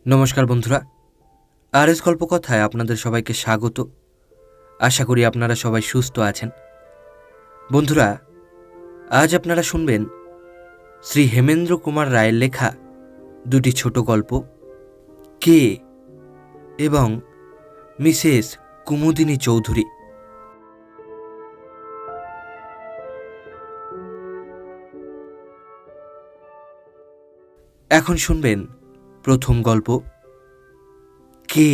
নমস্কার বন্ধুরা, আর এস গল্পকথায় আপনাদের সবাইকে স্বাগত। আশা করি আপনারা সবাই সুস্থ আছেন। বন্ধুরা, আজ আপনারা শুনবেন শ্রী হেমেন্দ্র কুমার রায়ের লেখা দুটি ছোট গল্প, কে এবং মিসেস কুমুদিনী চৌধুরী। এখন শুনবেন প্রথম গল্প, কে।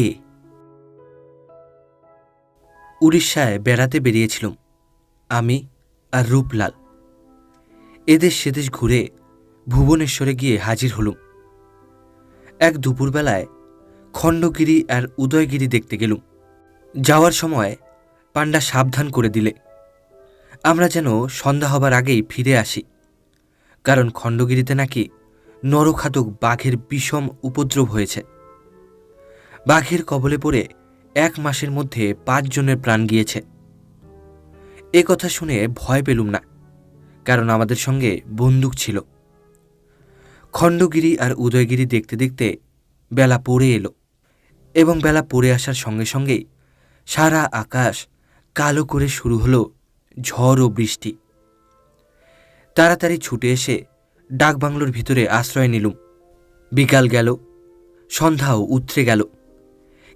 উড়িষ্যায় বেড়াতে বেরিয়েছিলাম আমি আর রূপলাল। এদেশ সেদেশ ঘুরে ভুবনেশ্বরে গিয়ে হাজির হলুম। এক দুপুরবেলায় খণ্ডগিরি আর উদয়গিরি দেখতে গেলুম। যাওয়ার সময় পাণ্ডা সাবধান করে দিলে আমরা যেন সন্ধ্যা হবার আগেই ফিরে আসি, কারণ খণ্ডগিরিতে নাকি নরখাতক বাঘের বিষম উপদ্রব হয়েছে। বাঘের কবলে পড়ে 1 মাসের মধ্যে 5 জনের প্রাণ গিয়েছে। এ কথা শুনে ভয় পেলুম না, কারণ আমাদের সঙ্গে বন্দুক ছিল। খণ্ডগিরি আর উদয়গিরি দেখতে দেখতে বেলা পড়ে এলো, এবং বেলা পড়ে আসার সঙ্গে সঙ্গেই সারা আকাশ কালো করে শুরু হলো ঝড় ও বৃষ্টি। তাড়াতাড়ি ছুটে এসে ডাকবাংলোর ভিতরে আশ্রয় নিলুম। বিকাল গেল, সন্ধ্যাও উতরে গেল,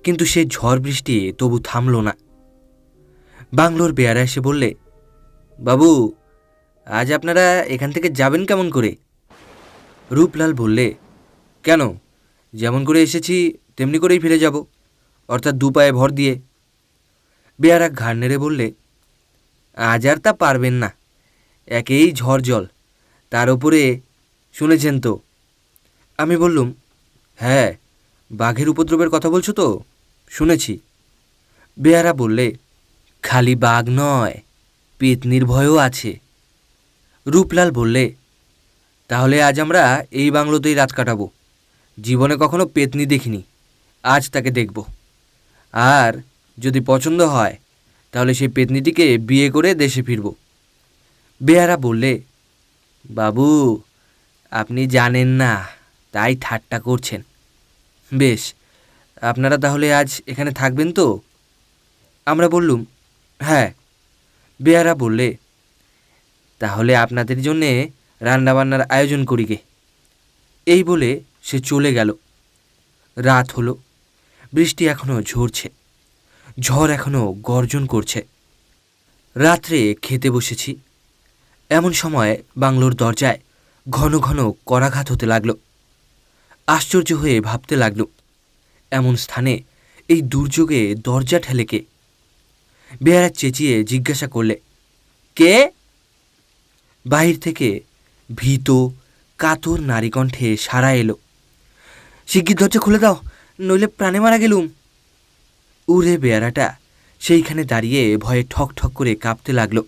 কিন্তু সে ঝড় বৃষ্টি তবু থামল না। বাংলোর বেয়ারা এসে বললে, বাবু, আজ আপনারা এখান থেকে যাবেন কেমন করে? রূপলাল বললে, কেন, যেমন করে এসেছি তেমনি করেই ফিরে যাব, অর্থাৎ 2 পায়ে ভর দিয়ে। বেয়ারা ঘাড় নেড়ে বললে, আজ আর তা পারবেন না, একেই ঝড় জল, তার ওপরে শুনেছেন তো। আমি বললুম, হ্যাঁ, বাঘের উপদ্রবের কথা বলছো তো, শুনেছি। বেয়ারা বললে, খালি বাঘ নয়, পেতনির ভয়ও আছে। রূপলাল বললে, তাহলে আজ আমরা এই বাংলোতেই রাত কাটাবো। জীবনে কখনো পেতনি দেখিনি, আজ তাকে দেখব, আর যদি পছন্দ হয় তাহলে সেই পেতনিটিকে বিয়ে করে দেশে ফিরব। বেয়ারা বললে, বাবু, আপনি জানেন না তাই ঠাট্টা করছেন। বেশ, আপনারা তাহলে আজ এখানে থাকবেন তো? আমরা বললুম, হ্যাঁ। বেয়ারা বললে, তাহলে আপনাদের জন্যে রান্নাবান্নার আয়োজন করি গে। এই বলে সে চলে গেল। রাত হলো, বৃষ্টি এখনও ঝরছে, ঝড় এখনও গর্জন করছে। রাত্রে খেতে বসেছি, এমন সময় বাংলোর দরজায় ঘন ঘন করাঘাত হতে লাগল। আশ্চর্য হয়ে ভাবতে লাগল, এমন স্থানে এই দুর্যোগে দরজা ঠেলে কে? বেয়ারা চেঁচিয়ে জিজ্ঞাসা করলে, কে? বাহির থেকে ভীত কাতর নারীকণ্ঠে সাড়া এলো, শিগগির দরজা খুলে দাও, নইলে প্রাণে মারা গেলুম। উড়ে বেয়ারাটা সেইখানে দাঁড়িয়ে ভয়ে ঠক ঠক করে কাঁপতে লাগলো।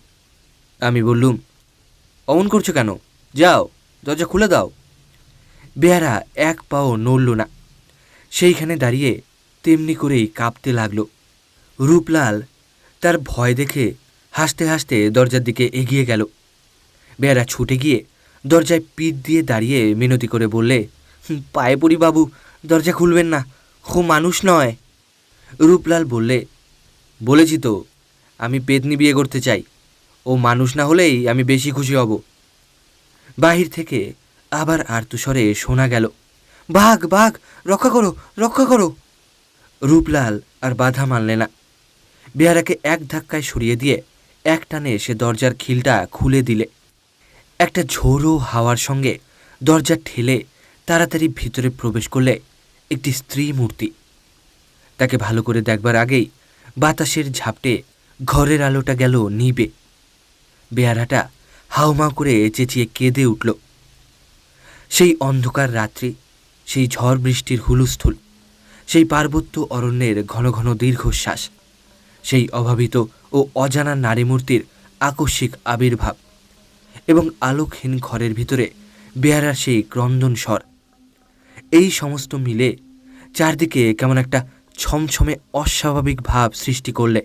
আমি বললুম, অমন করছো কেন? যাও, দরজা খুলে দাও। বেয়ারা 1 পাও নড়ল না, সেইখানে দাঁড়িয়ে তেমনি করেই কাঁপতে লাগলো। রূপলাল তার ভয় দেখে হাসতে হাসতে দরজার দিকে এগিয়ে গেল। বেয়ারা ছুটে গিয়ে দরজায় পিঠ দিয়ে দাঁড়িয়ে মিনতি করে বললে, পায়ে পড়ি বাবু, দরজা খুলবেন না, ও মানুষ নয়। রূপলাল বললে, বলেছি তো আমি পেতনি বিয়ে করতে চাই, ও মানুষ না হলেই আমি বেশি খুশি হব। বাহির থেকে আবার আর্তস্বরে শোনা গেল, বাঘ বাঘ, রক্ষা করো, রক্ষা করো। রূপলাল আর বাধা মানলে না। বেয়ারাকে 1 ধাক্কায় সরিয়ে দিয়ে এক টানে সে দরজার খিলটা খুলে দিলে। একটা ঝোড়ো হাওয়ার সঙ্গে দরজা ঠেলে তাড়াতাড়ি ভিতরে প্রবেশ করলে একটি স্ত্রী মূর্তি। তাকে ভালো করে দেখবার আগেই বাতাসের ঝাপটে ঘরের আলোটা গেল নিবে। বেয়ারাটা হাউমাউ করে চেঁচিয়ে কেঁদে উঠল। সেই অন্ধকার রাত্রি, সেই ঝড় বৃষ্টির হুলস্থুল, সেই পার্বত্য অরণ্যের ঘন ঘন দীর্ঘশ্বাস, সেই অভাবিত ও অজানা নারী মূর্তির আকস্মিক আবির্ভাব, এবং আলোকহীন ঘরের ভিতরে বেয়ারার সেই ক্রন্দন স্বর, এই সমস্ত মিলে চারদিকে কেমন একটা ছমছমে অস্বাভাবিক ভাব সৃষ্টি করলে।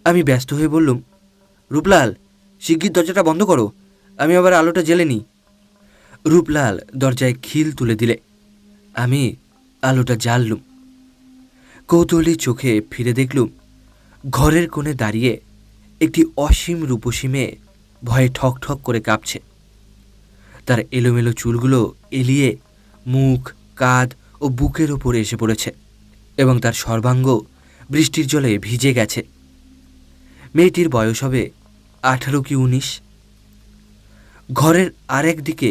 আমি ব্যস্ত হয়ে বললুম, রূপলাল, শিগগির দরজাটা বন্ধ করো, আমি আবার আলোটা জ্বেলে নিই। রূপলাল দরজায় খিল তুলে দিলে। আমি আলোটা জ্বাললুম। কৌতূহলী চোখে ফিরে দেখলুম ঘরের কোণে দাঁড়িয়ে একটি অসীম রূপসী মেয়ে ভয়ে ঠক ঠক করে কাঁপছে। তার এলোমেলো চুলগুলো এলিয়ে মুখ, কাঁধ ও বুকের ওপরে এসে পড়েছে এবং তার সর্বাঙ্গ বৃষ্টির জলে ভিজে গেছে। মেয়েটির বয়স হবে 18 কি 19। ঘরের আরেক দিকে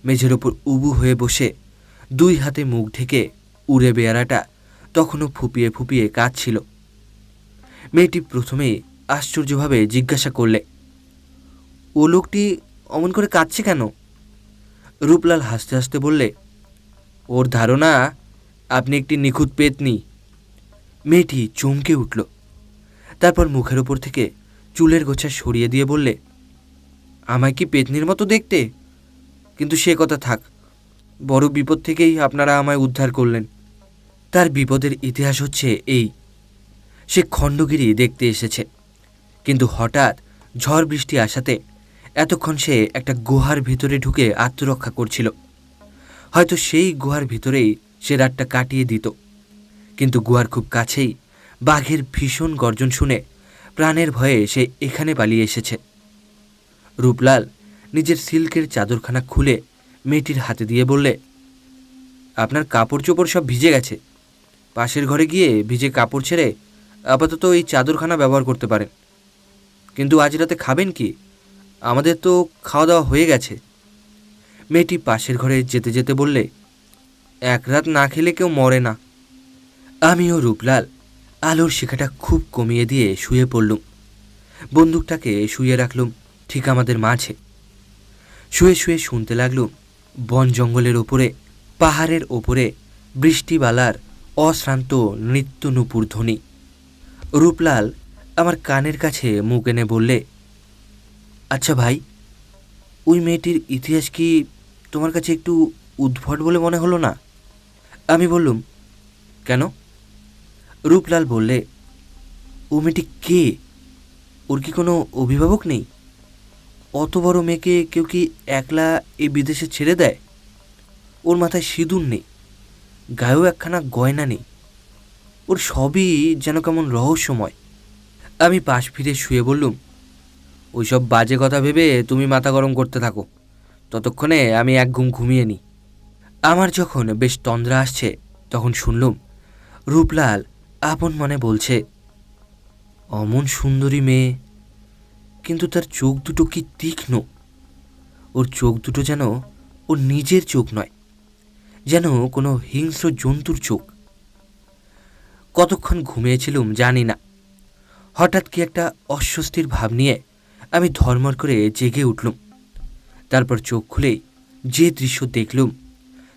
মেঝের ওপর উবু হয়ে বসে 2 হাতে মুখ ঢেকে উড়ে বেয়ারাটা তখনও ফুপিয়ে ফুপিয়ে কাঁদছিল। মেয়েটি প্রথমেই আশ্চর্যভাবে জিজ্ঞাসা করলে, ও লোকটি অমন করে কাঁদছে কেন? রূপলাল হাসতে হাসতে বললে, ওর ধারণা আপনি একটি নিখুঁত পেতনি। মেয়েটি চমকে উঠল। তারপর মুখের ওপর থেকে চুলের গোছা সরিয়ে দিয়ে বললে, আমায় কি পেতনির মতো দেখতে? কিন্তু সে কথা থাক, বড় বিপদ থেকেই আপনারা আমায় উদ্ধার করলেন। তার বিপদের ইতিহাস হচ্ছে এই, সে খণ্ডগিরি দেখতে এসেছে, কিন্তু হঠাৎ ঝড় বৃষ্টি আসাতে এতক্ষণ সে একটা গুহার ভিতরে ঢুকে আত্মরক্ষা করছিল। হয়তো সেই গুহার ভিতরেই সে রাতটা কাটিয়ে দিত, কিন্তু গুহার খুব কাছেই বাঘের ভীষণ গর্জন শুনে প্রাণের ভয়ে সে এখানে পালিয়ে এসেছে। রূপলাল নিজের সিল্কের চাদরখানা খুলে মেয়েটির হাতে দিয়ে বললে, আপনার কাপড় চোপড় সব ভিজে গেছে, পাশের ঘরে গিয়ে ভিজে কাপড় ছেড়ে আপাতত এই চাদরখানা ব্যবহার করতে পারেন। কিন্তু আজ রাতে খাবেন কি? আমাদের তো খাওয়া দাওয়া হয়ে গেছে। মেয়েটি পাশের ঘরে যেতে যেতে বললে, এক রাত না খেলে কেউ মরে না। আমি ও রূপলাল আলোর শিখাটা খুব কমিয়ে দিয়ে শুয়ে পড়লুম। বন্দুকটাকে শুয়ে রাখলুম ঠিক আমাদের মাঝে। শুয়ে শুয়ে শুনতে লাগলুম বন জঙ্গলের ওপরে, পাহাড়ের ওপরে বৃষ্টিবালার অশ্রান্ত নৃত্য নূপুর ধ্বনি। রূপলাল আমার কানের কাছে মুখ এনে বললে, আচ্ছা ভাই, ওই মেয়েটির ইতিহাস কি তোমার কাছে একটু উদ্ভট বলে মনে হলো না? আমি বললুম, কেন? রূপলাল বললে, ও মেয়েটি কে? ওর কি কোনো অভিভাবক নেই? অত বড় মেয়েকে কেউ কি একলা এই বিদেশে ছেড়ে দেয়? ওর মাথায় সিঁদুর নেই, গায়েও একখানা গয়না নেই, ওর সবই যেন কেমন রহস্যময়। আমি পাশ ফিরে শুয়ে বললুম, ওইসব বাজে কথা ভেবে তুমি মাথা গরম করতে থাকো, ততক্ষণে আমি এক ঘুম ঘুমিয়ে নিই। আমার যখন বেশ তন্দ্রা আসছে তখন শুনলুম রূপলাল আপন মনে বলছে, অমন সুন্দরী মেয়ে, কিন্তু তার চোখ দুটো কি তীক্ষ্ণ! ওর চোখ দুটো যেন ওর নিজের চোখ নয়, যেন কোনো হিংস্র জন্তুর চোখ। কতক্ষণ ঘুমিয়েছিলুম জানি না। হঠাৎ কি একটা অস্বস্তির ভাব নিয়ে আমি ধর্মর করে জেগে উঠলুম। তারপর চোখ খুলেই যে দৃশ্য দেখলুম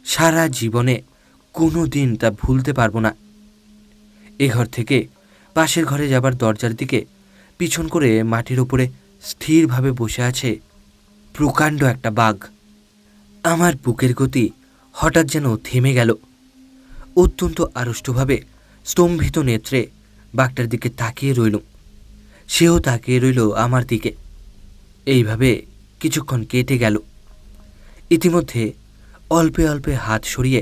সারা জীবনে কোনো দিন তা ভুলতে পারবো না। এ ঘর থেকে পাশের ঘরে যাবার দরজার দিকে পিছন করে মাটির ওপরে স্থিরভাবে বসে আছে প্রকাণ্ড একটা বাঘ। আমার বুকের গতি হঠাৎ যেন থেমে গেল। অত্যন্ত আড়ষ্টভাবে স্তম্ভিত নেত্রে বাঘটার দিকে তাকিয়ে রইলুম। সেও তাকিয়ে রইল আমার দিকে। এইভাবে কিছুক্ষণ কেটে গেল। ইতিমধ্যে অল্পে অল্পে হাত সরিয়ে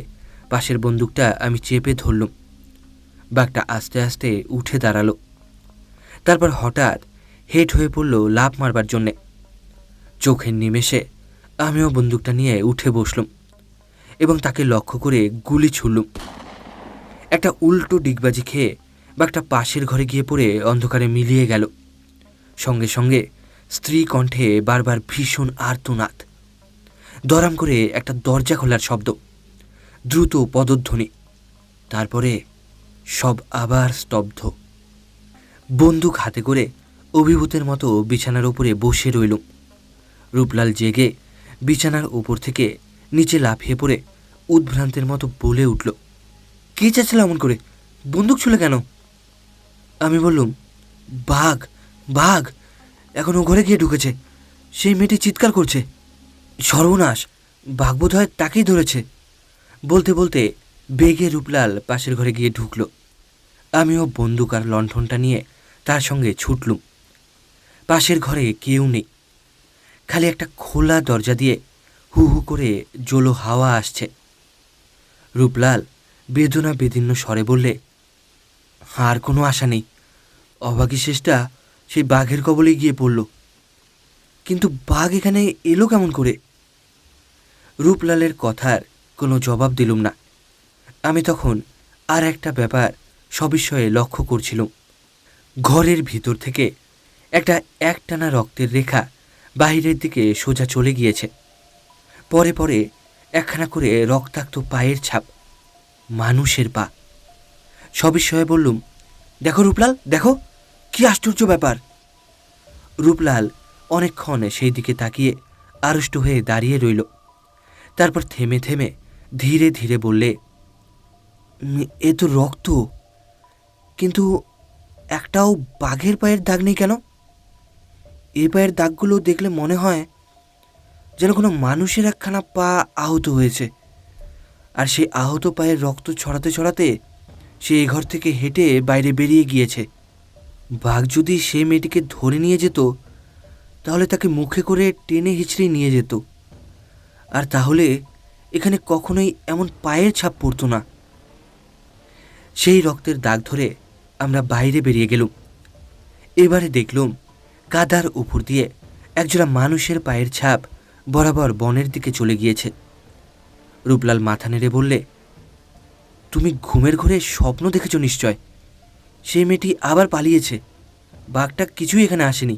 পাশের বন্দুকটা আমি চেপে ধরলুম। বাঘটা আস্তে আস্তে উঠে দাঁড়ালো। তারপর হঠাৎ হেঁট হয়ে পড়ল লাফ মারবার জন্যে। চোখের নিমেষে আমিও বন্দুকটা নিয়ে উঠে বসলুম এবং তাকে লক্ষ্য করে গুলি ছুড়লুম। একটা উল্টো ডিগবাজি খেয়ে বাঘটা পাশের ঘরে গিয়ে পড়ে অন্ধকারে মিলিয়ে গেল। সঙ্গে সঙ্গে স্ত্রী কণ্ঠে বারবার ভীষণ আর্তনাদ, দরাম করে একটা দরজা খোলার শব্দ, দ্রুত পদধ্বনি, তারপরে সব আবার স্তব্ধ। বন্দুক হাতে করে অভিভূতের মতো বিছানার উপরে বসে রইলুম। রূপলাল জেগে বিছানার ওপর থেকে নিচে লাফিয়ে পড়ে উদ্ভ্রান্তের মতো বলে উঠল, কে চাচ্ছিল এমন করে? বন্দুক ছুলে কেন? আমি বললুম, বাঘ, বাঘ এখন ও ঘরে গিয়ে ঢুকেছে। সেই মেয়েটি চিৎকার করছে। সর্বনাশ, বাঘ বোধ হয় তাকেই ধরেছে। বলতে বলতে বেগে রূপলাল পাশের ঘরে গিয়ে ঢুকল। আমিও বন্দুক আর লণ্ঠনটা নিয়ে তার সঙ্গে ছুটলুম। পাশের ঘরে কেউ নেই, খালি একটা খোলা দরজা দিয়ে হু হু করে জোলো হাওয়া আসছে। রূপলাল বেদনা বেদীর্ণ স্বরে বললে, আর কোনো আশা নেই। অভাগী শেষটা সেই বাঘের কবলে গিয়ে পড়ল। কিন্তু বাঘ এখানে এলো কেমন করে? রূপলালের কথার কোনো জবাব দিলুম না। আমি তখন আর একটা ব্যাপার সবিস্ময়ে লক্ষ্য করছিলাম। ঘরের ভিতর থেকে একটা একটানা রক্তের রেখা বাহিরের দিকে সোজা চলে গিয়েছে। পরে পরে একখানা করে রক্তাক্ত পায়ের ছাপ, মানুষের পা। সবিস্ময়ে বললুম, দেখো রূপলাল, দেখো, কি আশ্চর্য ব্যাপার। রূপলাল অনেকক্ষণ সেই দিকে তাকিয়ে আড়ষ্ট হয়ে দাঁড়িয়ে রইল। তারপর থেমে থেমে ধীরে ধীরে বললে, এ তো রক্ত, কিন্তু একটাও বাঘের পায়ের দাগ নেই কেন? এই পায়ের দাগগুলো দেখলে মনে হয় যেন কোনো মানুষের একখানা পা আহত হয়েছে, আর সেই আহত পায়ের রক্ত ছড়াতে ছড়াতে সে এ ঘর থেকে হেঁটে বাইরে বেরিয়ে গিয়েছে। বাঘ যদি সে মেয়েটিকে ধরে নিয়ে যেত, তাহলে তাকে মুখে করে টেনে হিঁচড়ে নিয়ে যেত, আর তাহলে এখানে কখনোই এমন পায়ের ছাপ পড়তো না। সেই রক্তের দাগ ধরে আমরা বাইরে বেরিয়ে গেলুম। এবারে দেখলুম কাদার উপর দিয়ে একজোড়া মানুষের পায়ের ছাপ বরাবর বনের দিকে চলে গিয়েছে। রূপলাল মাথা নেড়ে বললে, তুমি ঘুমের ঘরে স্বপ্ন দেখেছ নিশ্চয়। সেই মেয়েটি আবার পালিয়েছে, বাঘটা কিছুই এখানে আসেনি।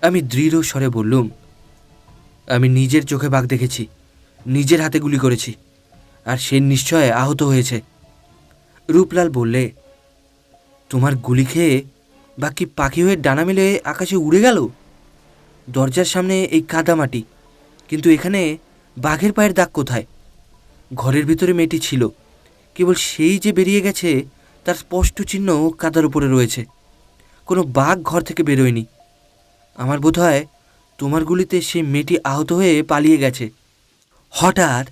আমি দৃঢ় স্বরে বললুম, আমি নিজের চোখে বাঘ দেখেছি, নিজের হাতে গুলি করেছি, আর সে নিশ্চয় আহত হয়েছে। রূপলাল বললে, তোমার গুলি খেয়ে বাকি পাখি হয়ে ডানা মেলে আকাশে উড়ে গেল? দরজার সামনে এই কাদামাটি, কিন্তু এখানে বাঘের পায়ের দাগ কোথায়? ঘরের ভিতরে মেয়েটি ছিল, কেবল সেই যে বেরিয়ে গেছে তার স্পষ্ট চিহ্ন কাদার উপরে রয়েছে। কোনো বাঘ ঘর থেকে বেরোয়নি। আমার বোধ হয় তোমার গুলিতে সেই মেয়েটি আহত হয়ে পালিয়ে গেছে। হঠাৎ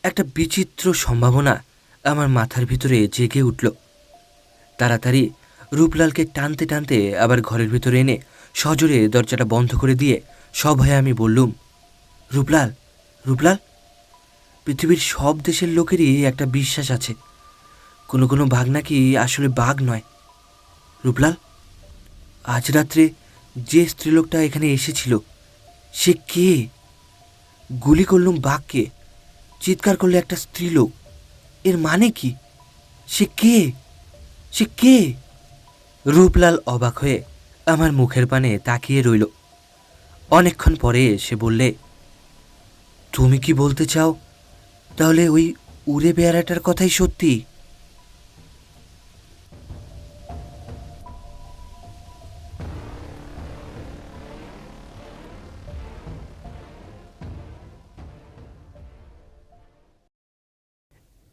একটা বিচিত্র সম্ভাবনা আমার মাথার ভিতরে জেগে উঠল। তাড়াতাড়ি রূপলালকে টানতে টানতে আবার ঘরের ভিতরে এনে সজোরে দরজাটা বন্ধ করে দিয়ে সভয়ে আমি বললুম, রূপলাল, রূপলাল, পৃথিবীর সব দেশের লোকেরই একটা বিশ্বাস আছে, কোনো কোনো বাঘ নাকি আসলে বাঘ নয়। রূপলাল, আজ রাত্রে যে স্ত্রীলোকটা এখানে এসেছিল, সে কে? গুলি করলুম বাঘকে, চিৎকার করলে একটা স্ত্রীলোক। এর মানে কি? সে কে? সে কে? রূপলাল অবাক হয়ে আমার মুখের পানে তাকিয়ে রইল। অনেকক্ষণ পরে সে বললে, তুমি কি বলতে চাও তাহলে ওই উড়ে বেড়াটার কথাই সত্যি?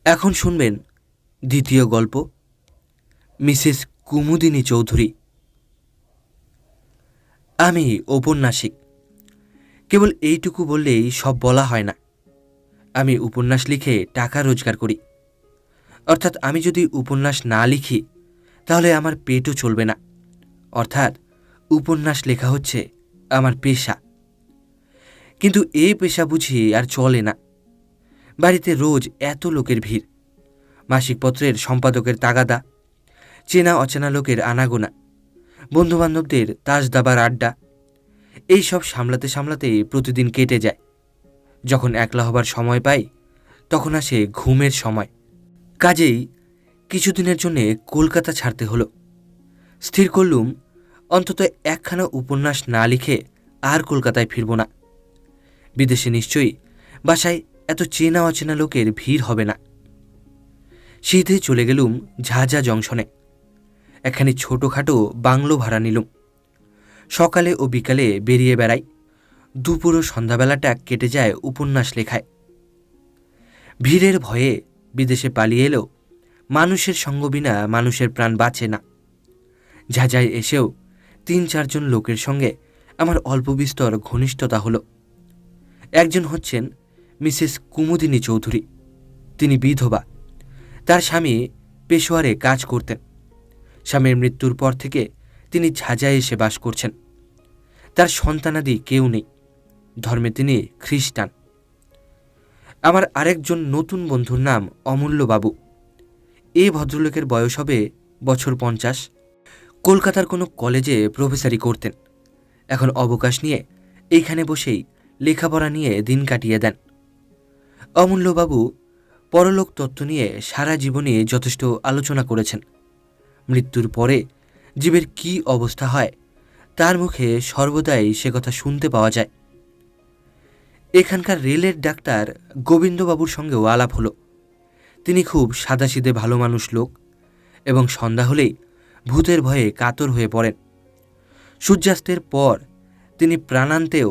এখন শুনবেন দ্বিতীয় গল্প, মিসেস কুমুদিনী চৌধুরী। আমি ঔপন্যাসিক। কেবল এইটুকু বললেই সব বলা হয় না। আমি উপন্যাস লিখে টাকা রোজগার করি। অর্থাৎ আমি যদি উপন্যাস না লিখি তাহলে আমার পেটও চলবে না। অর্থাৎ উপন্যাস লেখা হচ্ছে আমার পেশা। কিন্তু এই পেশা বুঝি আর চলে না। বাড়িতে রোজ এত লোকের ভিড়, মাসিকপত্রের সম্পাদকের তাগাদা, চেনা অচেনা লোকের আনাগোনা, বন্ধুবান্ধবদের তাস দাবার আড্ডা, এই সব সামলাতে সামলাতে প্রতিদিন কেটে যায়। যখন একলা হবার সময় পাই তখন আসে ঘুমের সময়। কাজেই কিছুদিনের জন্যে কলকাতা ছাড়তে হলো। স্থির করলুম অন্তত একখানা উপন্যাস না লিখে আর কলকাতায় ফিরব না। বিদেশে নিশ্চয়ই বাসায় এত চেনা অচেনা লোকের ভিড় হবে না। সিধে চলে গেলুম ঝাঝা জংশনে। একখানি ছোটোখাটো বাংলো ভাড়া নিলুম। সকালে ও বিকালে বেরিয়ে বেড়াই। দুপুর ও সন্ধ্যাবেলাটা কেটে যায় উপন্যাস লেখায়। ভিড়ের ভয়ে বিদেশে পালিয়ে এলেও মানুষের সঙ্গ বিনা মানুষের প্রাণ বাঁচে না। ঝাঁঝায় এসেও ৩-৪ জন লোকের সঙ্গে আমার অল্প বিস্তর ঘনিষ্ঠতা হলো। একজন হচ্ছেন মিসেস কুমুদিনী চৌধুরী। তিনি বিধবা। তার স্বামী পেশোয়ারে কাজ করতেন। স্বামীর মৃত্যুর পর থেকে তিনি ঝাঁঝায় এসে বাস করছেন। তার সন্তানাদি কেউ নেই। ধর্মে তিনি খ্রিস্টান। আমার আরেকজন নতুন বন্ধুর নাম অমূল্যবাবু। এই ভদ্রলোকের বয়স হবে বছর 50। কলকাতার কোনো কলেজে প্রফেসরি করতেন। এখন অবকাশ নিয়ে এইখানে বসেই লেখাপড়া নিয়ে দিন কাটিয়ে দেন। অমূল্যবাবু পরলোক তত্ত্ব নিয়ে সারা জীবনে যথেষ্ট আলোচনা করেছেন। মৃত্যুর পরে জীবের কী অবস্থা হয় তার মুখে সর্বদাই সে কথা শুনতে পাওয়া যায়। এখানকার রেলের ডাক্তার গোবিন্দবাবুর সঙ্গেও আলাপ হলো। তিনি খুব সাদাসিধে ভালো মানুষ লোক এবং সন্ধ্যা হলেই ভূতের ভয়ে কাতর হয়ে পড়েন। সূর্যাস্তের পর তিনি প্রাণান্তেও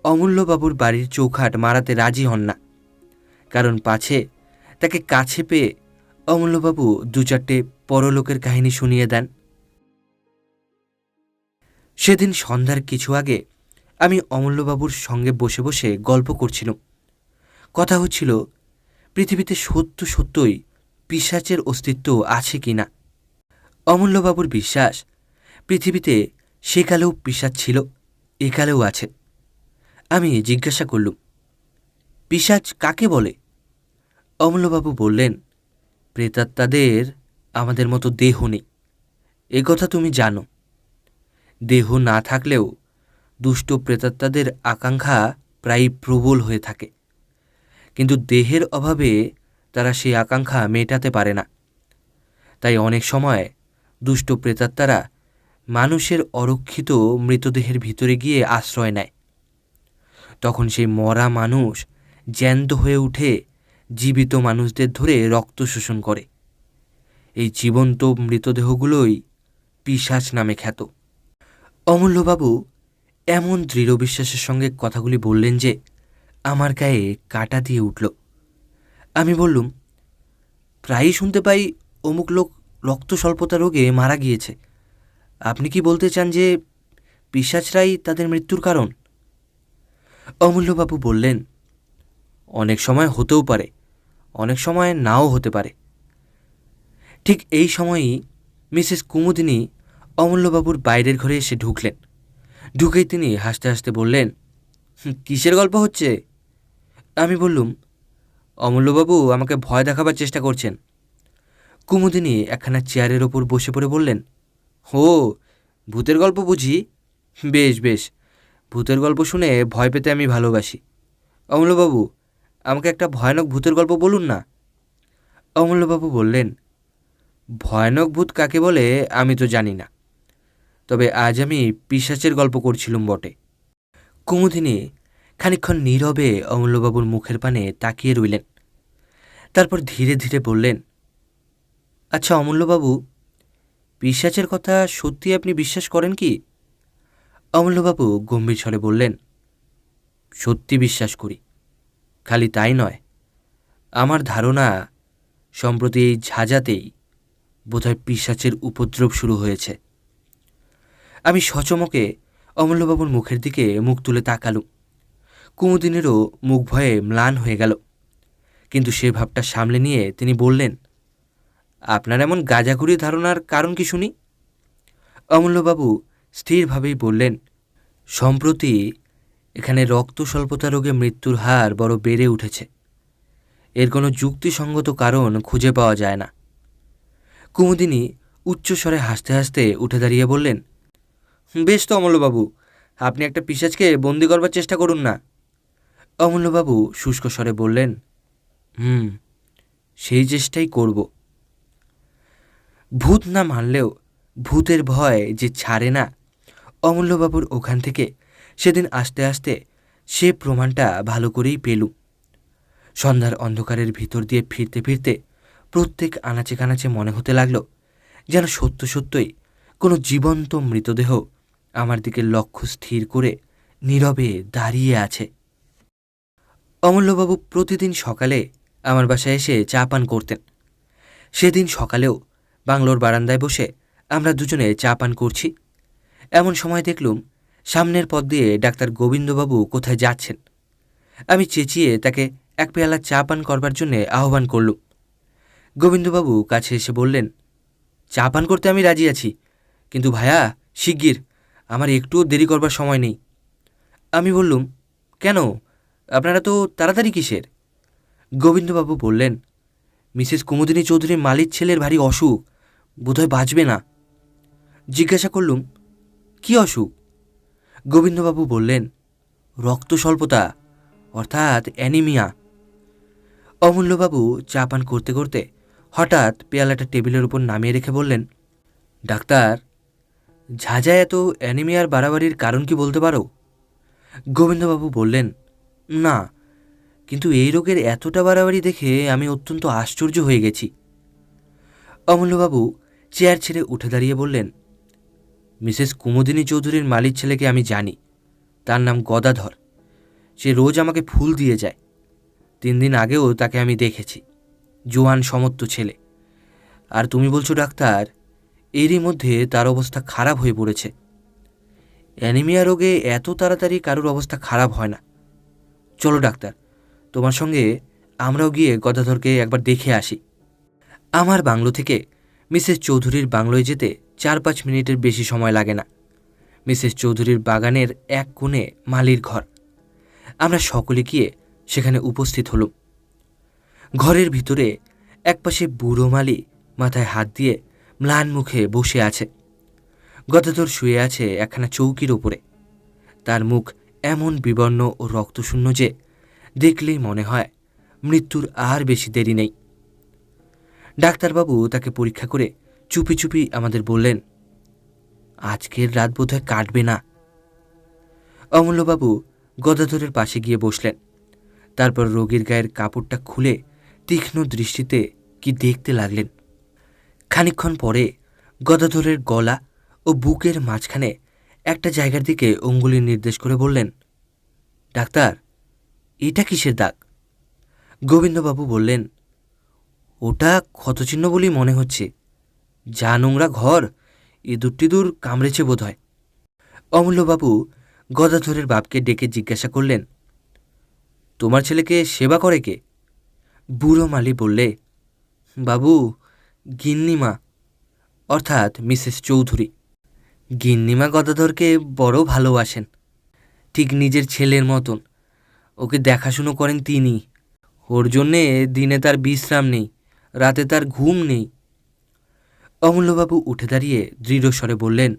অমূল্যবাবুর বাড়ির চৌখাট মারাতে রাজি হন না, কারণ পাছে তাকে কাছে পেয়ে অমূল্যবাবু 2-4টে পরলোকের কাহিনী শুনিয়ে দেন। সেদিন সন্ধ্যার কিছু আগে আমি অমূল্যবাবুর সঙ্গে বসে বসে গল্প করছিলাম। কথা হচ্ছিল পৃথিবীতে সত্যই পিশাচের অস্তিত্ব আছে কি না। অমূল্যবাবুর বিশ্বাস পৃথিবীতে সেকালেও পিশাচ ছিল, একালেও আছে। আমি জিজ্ঞাসা করলুম, পিশাচ কাকে বলে? অমূল্যবাবু বললেন, প্রেতাত্মাদের আমাদের মতো দেহ নেই, এ কথা তুমি জানো। দেহ না থাকলেও দুষ্ট প্রেতাত্মাদের আকাঙ্ক্ষা প্রায় প্রবল হয়ে থাকে, কিন্তু দেহের অভাবে তারা সেই আকাঙ্ক্ষা মেটাতে পারে না। তাই অনেক সময় দুষ্ট প্রেতাত্মারা মানুষের অরক্ষিত মৃতদেহের ভিতরে গিয়ে আশ্রয় নেয়। তখন সেই মরা মানুষ জ্যান্ত হয়ে উঠে জীবিত মানুষদের ধরে রক্ত শোষণ করে। এই জীবন্ত মৃতদেহগুলোই পিশাচ নামে খ্যাত। অমূল্যবাবু এমন দৃঢ় বিশ্বাসের সঙ্গে কথাগুলি বললেন যে আমার গায়ে কাঁটা দিয়ে উঠল। আমি বললুম, প্রায়ই শুনতে পাই অমুক লোক রক্ত স্বল্পতা রোগে মারা গিয়েছে। আপনি কি বলতে চান যে পিশাচরাই তাদের মৃত্যুর কারণ? অমূল্যবাবু বললেন, অনেক সময় হতেও পারে, অনেক সময় নাও হতে পারে। ঠিক এই সময়ই মিসেস কুমুদিনী অমূল্যবাবুর বাইরের ঘরে এসে ঢুকলেন। ঢুকেই তিনি হাসতে হাসতে বললেন, কিসের গল্প হচ্ছে? আমি বললুম, অমূল্যবাবু আমাকে ভয় দেখাবার চেষ্টা করছেন। কুমুদিনী একখানা চেয়ারের ওপর বসে পড়ে বললেন, হো, ভূতের গল্প বুঝি? বেশ বেশ, ভূতের গল্প শুনে ভয় পেতে আমি ভালোবাসি। অমূল্যবাবু, আমাকে একটা ভয়ানক ভূতের গল্প বলুন না। অমূল্যবাবু বললেন, ভয়ানক ভূত কাকে বলে আমি তো জানি না, তবে আজ আমি পিশাচের গল্প করছিলুম বটে। কুমুদিনী খানিকক্ষণ নীরবে অমূল্যবাবুর মুখের পানে তাকিয়ে রইলেন। তারপর ধীরে ধীরে বললেন, আচ্ছা অমূল্যবাবু, পিশাচের কথা সত্যি আপনি বিশ্বাস করেন কি? অমূল্যবাবু গম্ভীর স্বরে বললেন, সত্যি বিশ্বাস করি। খালি তাই নয়, আমার ধারণা সম্প্রতি এই ঝাঁঝাতেই বোধহয় পিশাচের উপদ্রব শুরু হয়েছে। আমি সচমকে অমূল্যবাবুর মুখের দিকে মুখ তুলে তাকালুম। কুমুদিনেরও মুখ ভয়ে ম্লান হয়ে গেল, কিন্তু সে ভাবটা সামলে নিয়ে তিনি বললেন, আপনার এমন গাঁজাখুরি ধারণার কারণ কি শুনি? অমূল্যবাবু স্থিরভাবেই বললেন, সম্প্রতি এখানে রক্ত স্বল্পতা রোগে মৃত্যুর হার বড় বেড়ে উঠেছে। এর কোনো যুক্তিসঙ্গত কারণ খুঁজে পাওয়া যায় না। কুমুদিনী উচ্চস্বরে হাসতে হাসতে উঠে দাঁড়িয়ে বললেন, বেশ তো অমূল্যবাবু, আপনি একটা পিশাচকে বন্দি করবার চেষ্টা করুন না। অমূল্যবাবু শুষ্ক স্বরে বললেন, সেই চেষ্টাই করব। ভূত না মানলেও ভূতের ভয় যে ছাড়ে না, অমূল্যবাবুর ওখান থেকে সেদিন আস্তে আস্তে সে প্রমাণটা ভালো করেই পেলুম। সন্ধ্যার অন্ধকারের ভিতর দিয়ে ফিরতে ফিরতে প্রত্যেক আনাচে কানাচে মনে হতে লাগল যেন সত্য সত্যই কোনো জীবন্ত মৃতদেহ আমার দিকে লক্ষ্য স্থির করে নীরবে দাঁড়িয়ে আছে। অমূল্যবাবু প্রতিদিন সকালে আমার বাসায় এসে চা পান করতেন। সেদিন সকালেও বাংলোর বারান্দায় বসে আমরা দুজনে চা পান করছি। এমন সময় দেখলুম সামনের পথ দিয়ে ডাক্তার গোবিন্দবাবু কোথায় যাচ্ছেন। আমি চেঁচিয়ে তাকে এক পেয়ালা চা পান করবার জন্য আহ্বান করলুম। গোবিন্দবাবু কাছে এসে বললেন, চা পান করতে আমি রাজি আছি, কিন্তু ভায়া শিগগির, আমার একটুও দেরি করবার সময় নেই। আমি বললুম, কেন, আপনারা তো তাড়াতাড়ি কিসের? গোবিন্দবাবু বললেন, মিসেস কুমুদিনী চৌধুরীর মালির ছেলের ভারী অসুখ, বোধহয় বাঁচবে না। জিজ্ঞাসা করলুম, কি অসুখ? গোবিন্দবাবু বললেন, রক্ত স্বল্পতা, অর্থাৎ অ্যানিমিয়া। অমূল্যবাবু চা পান করতে করতে হঠাৎ পেয়ালাটা টেবিলের উপর নামিয়ে রেখে বললেন, ডাক্তার, ঝাঁঝা এত অ্যানিমিয়ার বাড়াবাড়ির কারণ কি বলতে পারো? গোবিন্দবাবু বললেন, না, কিন্তু এই রোগের এতটা বাড়াবাড়ি দেখে আমি অত্যন্ত আশ্চর্য হয়ে গেছি। অমূল্যবাবু চেয়ার ছেড়ে উঠে দাঁড়িয়ে বললেন, মিসেস কুমুদিনী চৌধুরীর মালির ছেলেকে আমি জানি। তার নাম গদাধর। সে রোজ আমাকে ফুল দিয়ে যায়। 3 দিন আগেও তাকে আমি দেখেছি। জোয়ান সমত্ব ছেলে। আর তুমি বলছো ডাক্তার, এরই মধ্যে তার অবস্থা খারাপ হয়ে পড়েছে। অ্যানিমিয়া রোগে এত তাড়াতাড়ি কারোর অবস্থা খারাপ হয় না। চলো ডাক্তার, তোমার সঙ্গে আমরাও গিয়ে গদাধরকে একবার দেখে আসি। আমার বাংলো থেকে মিসেস চৌধুরীর বাংলোয় যেতে 4-5 মিনিটের বেশি সময় লাগে না। মিসেস চৌধুরীর বাগানের এক কোণে মালির ঘর। আমরা সকলে গিয়ে সেখানে উপস্থিত হলুম। ঘরের ভিতরে একপাশে বুড়ো মালি মাথায় হাত দিয়ে ম্লান মুখে বসে আছে। গদাধর শুয়ে আছে একখানা চৌকির ওপরে। তার মুখ এমন বিবর্ণ ও রক্তশূন্য যে দেখলেই মনে হয় মৃত্যুর আর বেশি দেরি নেই। ডাক্তারবাবু তাকে পরীক্ষা করে চুপি চুপি আমাদের বললেন, আজকের রাত বোধহয় কাটবে না। অমূল্যবাবু গদাধরের পাশে গিয়ে বসলেন। তারপর রোগীর গায়ের কাপড়টা খুলে তীক্ষ্ণ দৃষ্টিতে কি দেখতে লাগলেন। খানিকক্ষণ পরে গদাধরের গলা ও বুকের মাঝখানে একটা জায়গার দিকে অঙ্গুলি নির্দেশ করে বললেন, ডাক্তার, এটা কিসের দাগ? গোবিন্দবাবু বললেন, ওটা ক্ষতচিহ্ন বলেই মনে হচ্ছে। যা নোংরা ঘর, ইঁদুর টিঁদুর কামড়েছে বোধ হয়। অমূল্যবাবু গদাধরের বাপকে ডেকে জিজ্ঞাসা করলেন, তোমার ছেলেকে সেবা করে কে? বুড়ো মালি বললে, বাবু, গিন্নিমা, অর্থাৎ মিসেস চৌধুরী। গিন্নিমা গদাধরকে বড় ভালোবাসেন, ঠিক নিজের ছেলের মতন। ওকে দেখাশুনো করেন তিনি। ওর জন্যে দিনে তার বিশ্রাম নেই, রাতে তার ঘুম নেই। অমূল্যবাবু উঠে দাঁড়িয়ে দৃঢ়স্বরে বললেন,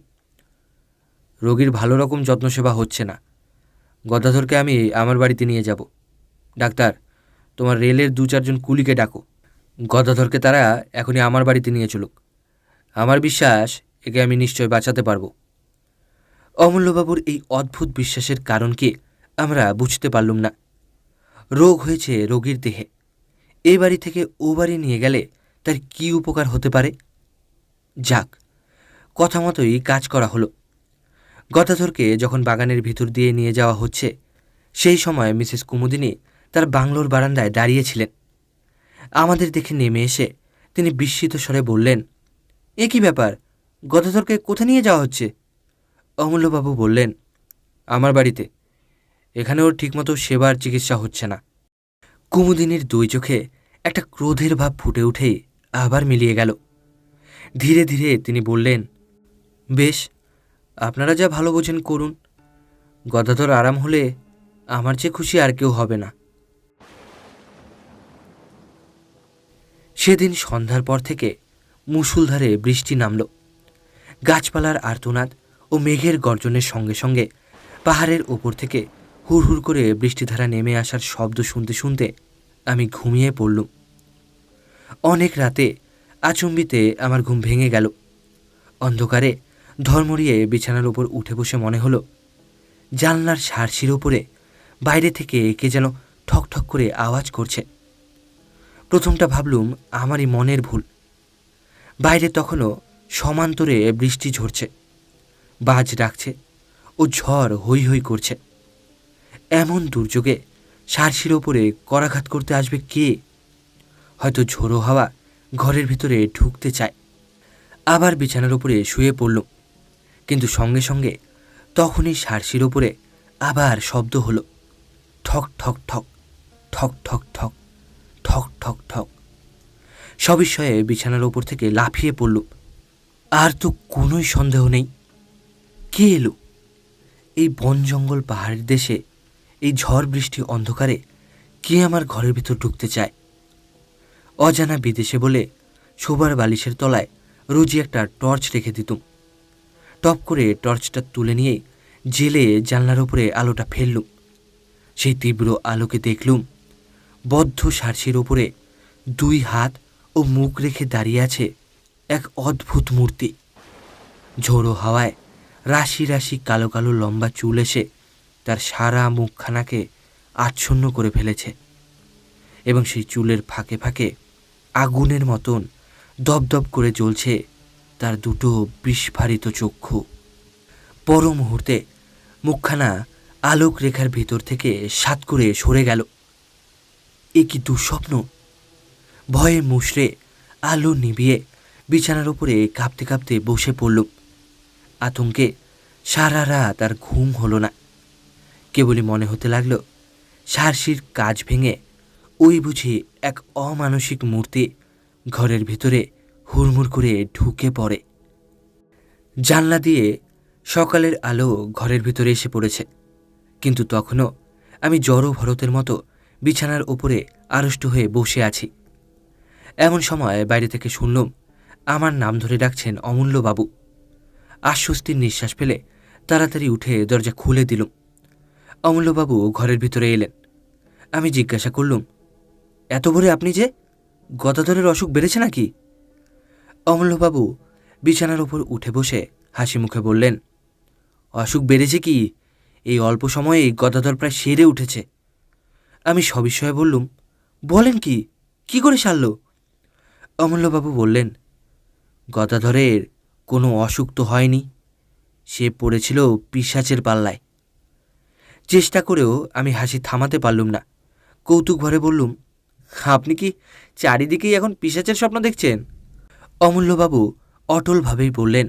রোগীর ভালো রকম যত্নসেবা হচ্ছে না। গদাধরকে আমি আমার বাড়িতে নিয়ে যাব। ডাক্তার, তোমার রেলের 2-4 জন কুলিকে ডাকো। গদাধরকে তারা এখনই আমার বাড়িতে নিয়ে চলুক। আমার বিশ্বাস, একে আমি নিশ্চয় বাঁচাতে পারব। অমূল্যবাবুর এই অদ্ভুত বিশ্বাসের কারণ কি আমরা বুঝতে পারলুম না। রোগ হয়েছে রোগীর দেহে, এই বাড়ি থেকে ও বাড়ি নিয়ে গেলে তার কি উপকার হতে পারে? যাক, কথা মতোই কাজ করা হলো। গদাধরকে যখন বাগানের ভিতর দিয়ে নিয়ে যাওয়া হচ্ছে, সেই সময় মিসেস কুমুদিনী তার বাংলোর বারান্দায় দাঁড়িয়েছিলেন। আমাদের দেখে নেমে এসে তিনি বিস্মিত স্বরে বললেন, এ কি ব্যাপার, গদাধরকে কোথায় নিয়ে যাওয়া হচ্ছে? অমূল্যবাবু বললেন, আমার বাড়িতে। এখানে ওর ঠিকমতো সেবার চিকিৎসা হচ্ছে না। কুমুদিনীর 2 চোখে একটা ক্রোধের ভাব ফুটে উঠেই আবার মিলিয়ে গেল। ধীরে ধীরে তিনি বললেন, বেশ, আপনারা যা ভালো বোঝেন করুন। গদাধর আরাম হলে আমার চেয়ে খুশি আর কেউ হবে না। সেদিন সন্ধ্যার পর থেকে মুষলধারে বৃষ্টি নামল। গাছপালার আর্তনাদ ও মেঘের গর্জনের সঙ্গে সঙ্গে পাহাড়ের ওপর থেকে হুড় হুড় করে বৃষ্টিধারা নেমে আসার শব্দ শুনতে শুনতে আমি ঘুমিয়ে পড়লুম। অনেক রাতে আচম্বিতে আমার ঘুম ভেঙে গেল। অন্ধকারে ধর্মরিয়ে বিছানার ওপর উঠে বসে মনে হলো জানলার সারসির ওপরে বাইরে থেকে কে যেন ঠক ঠক করে আওয়াজ করছে। প্রথমটা ভাবলুম আমারই মনের ভুল। বাইরে তখনও সমান্তরে বৃষ্টি ঝরছে, বাজ ডাকছে ও ঝড় হৈ হৈ করছে। এমন দুর্যোগে সারসির ওপরে করাঘাত করতে আসবে কে? হয়তো ঝোড়ো হাওয়া ঘরের ভিতরে ঢুকতে চায়। আবার বিছানার ওপরে শুয়ে পড়লুম, কিন্তু সঙ্গে সঙ্গে তখনই সারসির ওপরে আবার শব্দ হলো, ঠক ঠক ঠক, ঠক ঠক ঠক, ঠক ঠক ঠক। সবিস্ময়ে বিছানার ওপর থেকে লাফিয়ে পড়লুম। আর তো কোনোই সন্দেহ নেই, কে এলো? এই বন জঙ্গল পাহাড়ের দেশে এই ঝড় বৃষ্টি অন্ধকারে কে আমার ঘরের ভিতর ঢুকতে চায়? অজানা বিদেশে বলে শোবার বালিশের তলায় রোজই একটা টর্চ রেখে দিতুম। টপ করে টর্চটা তুলে নিয়ে জেলে জানলার উপরে আলোটা ফেললুম। সেই তীব্র আলোকে দেখলুম বদ্ধ সারসির ওপরে 2 হাত ও মুখ রেখে দাঁড়িয়ে আছে এক অদ্ভুত মূর্তি। ঝোড়ো হাওয়ায় রাশি রাশি কালো কালো লম্বা চুল এসে তার সারা মুখখানাকে আচ্ছন্ন করে ফেলেছে, এবং সেই চুলের ফাঁকে ফাঁকে আগুনের মতন দপদপ করে জ্বলছে তার 2 বিস্ফারিত চক্ষু। পর মুহূর্তে মুখখানা আলোক রেখার ভিতর থেকে সাত করে সরে গেল। এ কি দুঃস্বপ্ন! ভয়ে মুষড়ে আলো নিভিয়ে বিছানার উপরে কাঁপতে কাঁপতে বসে পড়লুম। আতঙ্কে সারা রাত আর ঘুম হলো না। কেবলই মনে হতে লাগলো সারসির কাজ ভেঙে ওই বুঝি এক অমানসিক মূর্তি ঘরের ভিতরে হুড়মুড় করে ঢুকে পড়ে। জানলা দিয়ে সকালের আলো ঘরের ভিতরে এসে পড়েছে, কিন্তু তখনও আমি জড় ভরতের মতো বিছানার ওপরে আড়ষ্ট হয়ে বসে আছি। এমন সময় বাইরে থেকে শুনলুম আমার নাম ধরে ডাকছেন অমূল্যবাবু। আশ্বস্তির নিঃশ্বাস ফেলে তাড়াতাড়ি উঠে দরজা খুলে দিলুম। অমূল্যবাবু ঘরের ভিতরে এলেন। আমি জিজ্ঞাসা করলুম, এত ভোরে আপনি যে? গদাধরের অসুখ বেড়েছে নাকি? অমূল্যবাবু বিছানার উপর উঠে বসে হাসি মুখে বললেন, অসুখ বেড়েছে কি, এই অল্প সময়ে গদাধর প্রায় সেরে উঠেছে। আমি সবিস্ময়ে বললুম, বলেন কি, কি করে সারল? অমূল্যবাবু বললেন, গদাধরের কোনো অসুখ তো হয়নি, সে পড়েছিল পিশাচের পাল্লায়। চেষ্টা করেও আমি হাসি থামাতে পারলুম না। কৌতুক ভরে বললুম, আপনি কি চারিদিকেই এখন পিশাচের স্বপ্ন দেখছেন? অমূল্যবাবু অটলভাবেই বললেন,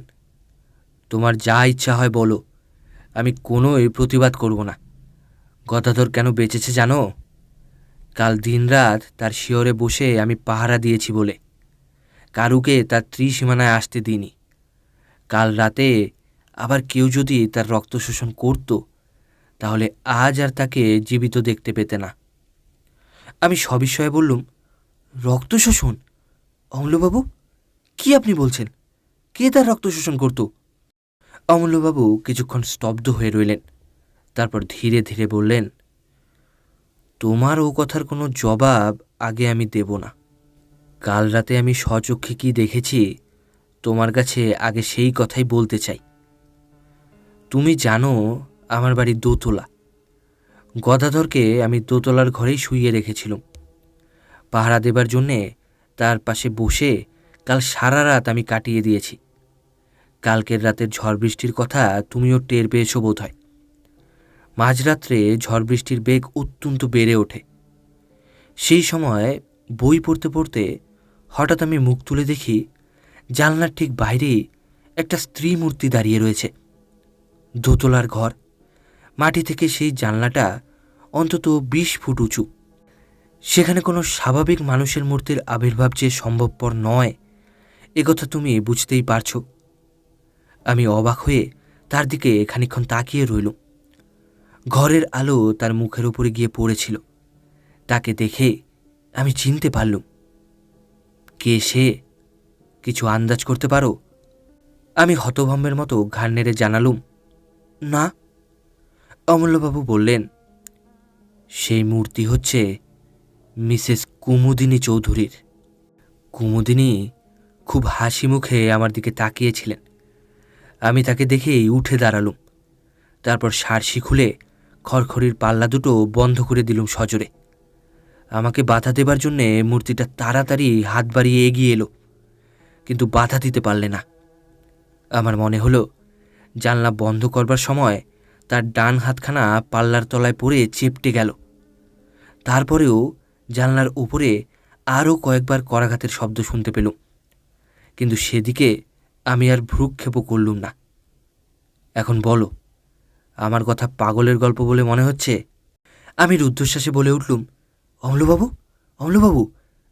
তোমার যা ইচ্ছা হয় বলো, আমি কোনোই প্রতিবাদ করব না। গদাধর কেন বেঁচেছে জানো? কাল দিনরাত তার শিয়রে বসে আমি পাহারা দিয়েছি বলে কারুকে তার ত্রিসীমানায় আসতে দিইনি। কাল রাতে আবার কেউ যদি তার রক্ত শোষণ করত, তাহলে আজ আর তাকে জীবিত দেখতে পেতে না। আমি সবিস্ময়ে বললুম, রক্ত শোষণ? অমূল্যবাবু, কি আপনি বলছেন? কে তার রক্ত শোষণ করত? অমূল্যবাবু কিছুক্ষণ স্তব্ধ হয়ে রইলেন। তারপর ধীরে ধীরে বললেন, তোমার ও কথার কোনো জবাব আগে আমি দেব না। কাল রাতে আমি স্বচক্ষে কি দেখেছি তোমার কাছে আগে সেই কথাই বলতে চাই। তুমি জানো আমার বাড়ি দোতলা। গদাধরকে আমি দোতলার ঘরেই শুইয়ে রেখেছিলাম। পাহারা দেবার জন্যে তার পাশে বসে কাল সারা রাত আমি কাটিয়ে দিয়েছি। কালকের রাতের ঝড় বৃষ্টির কথা তুমিও টের পেয়েছো বোধ হয়। মাঝরাত্রে ঝড় বৃষ্টির বেগ অত্যন্ত বেড়ে ওঠে। সেই সময় বই পড়তে পড়তে হঠাৎ আমি মুখ তুলে দেখি জানলার ঠিক বাইরেই একটা স্ত্রী মূর্তি দাঁড়িয়ে রয়েছে। দোতলার ঘর, মাটি থেকে সেই জানলাটা অন্তত 20 ফুট উঁচু। সেখানে কোনো স্বাভাবিক মানুষের মূর্তির আবির্ভাব যে সম্ভবপর নয়, একথা তুমি বুঝতেই পারছ। আমি অবাক হয়ে তার দিকে খানিকক্ষণ তাকিয়ে রইলুম। ঘরের আলো তার মুখের উপরে গিয়ে পড়েছিল। তাকে দেখে আমি চিনতে পারলুম। কে সে? কিছু আন্দাজ করতে পারো? আমি হতভম্বের মতো ঘাড় নেড়ে জানালুম, না। অমূল্যবাবু বললেন, সেই মূর্তি হচ্ছে মিসেস কুমুদিনী চৌধুরীর। কুমুদিনী খুব হাসি মুখে আমার দিকে তাকিয়েছিলেন। আমি তাকে দেখেই উঠে দাঁড়ালুম। তারপর সারসি খুলে খড়খড়ির পাল্লা দুটো বন্ধ করে দিলুম সজোরে। আমাকে বাধা দেবার জন্যে মূর্তিটা তাড়াতাড়ি হাত বাড়িয়ে এগিয়ে এলো, কিন্তু বাধা দিতে পারলে না। আমার মনে হলো জানলা বন্ধ করবার সময় তার ডান হাতখানা পাল্লার তলায় পড়ে চেপটে গেল। তারপরেও জানলার উপরে আরও কয়েকবার করাঘাতের শব্দ শুনতে পেলুম, কিন্তু সেদিকে আমি আর ভ্রুক্ষেপও করলুম না। এখন বলো, আমার কথা পাগলের গল্প বলে মনে হচ্ছে? আমি রুদ্ধশ্বাসে বলে উঠলুম, অমূল্যবাবু, অমূল্যবাবু,